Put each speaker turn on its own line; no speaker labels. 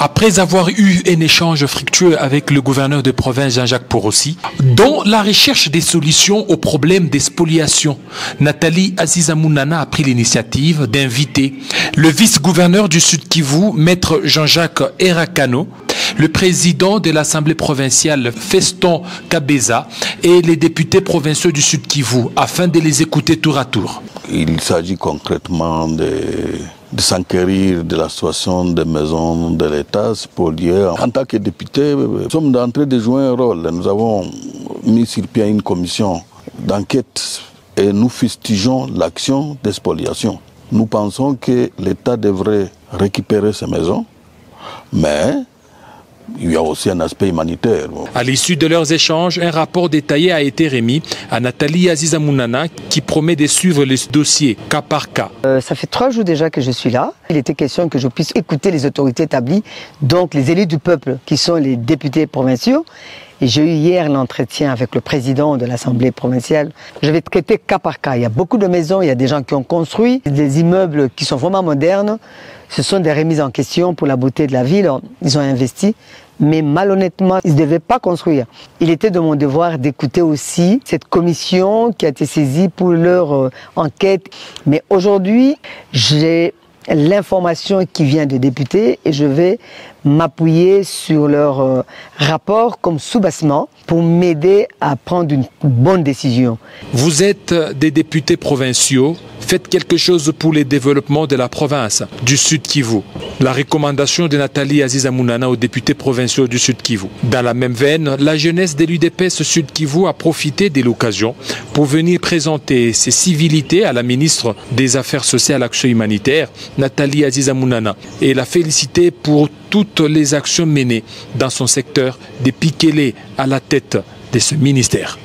Après avoir eu un échange fructueux avec le gouverneur de province Jean-Jacques Porossi, dans la recherche des solutions aux problèmes des spoliations, Nathalie Azizamounana a pris l'initiative d'inviter le vice-gouverneur du Sud Kivu, maître Jean-Jacques Erakano, le président de l'Assemblée provinciale Feston Kabeza et les députés provinciaux du Sud Kivu afin de les écouter tour à tour.
Il s'agit concrètement de s'enquérir de la situation des maisons de l'État spoliées. En tant que députés, nous sommes en train de jouer un rôle. Nous avons mis sur pied une commission d'enquête et nous fustigeons l'action de spoliation. Nous pensons que l'État devrait récupérer ces maisons, mais il y a aussi un aspect humanitaire.
À l'issue de leurs échanges, un rapport détaillé a été remis à Nathalie Azizamounana qui promet de suivre les dossiers cas par cas.
Ça fait 3 jours déjà que je suis là. Il était question que je puisse écouter les autorités établies, donc les élus du peuple qui sont les députés provinciaux. Et j'ai eu hier l'entretien avec le président de l'Assemblée provinciale. Je vais traiter cas par cas. Il y a beaucoup de maisons, il y a des gens qui ont construit des immeubles qui sont vraiment modernes. Ce sont des remises en question pour la beauté de la ville. Ils ont investi, mais malhonnêtement, ils ne devaient pas construire. Il était de mon devoir d'écouter aussi cette commission qui a été saisie pour leur enquête. Mais aujourd'hui, j'ai l'information qui vient des députés et je vais m'appuyer sur leur rapport comme soubassement pour m'aider à prendre une bonne décision.
Vous êtes des députés provinciaux, faites quelque chose pour le développement de la province du Sud Kivu. La recommandation de Nathalie Azizamounana aux députés provinciaux du Sud Kivu. Dans la même veine, la jeunesse de l'UDPS Sud Kivu a profité de l'occasion pour venir présenter ses civilités à la ministre des Affaires sociales et Action humanitaire, Nathalie Azizamounana, et la féliciter pour toutes les actions menées dans son secteur depuis qu'elle est à la tête de ce ministère.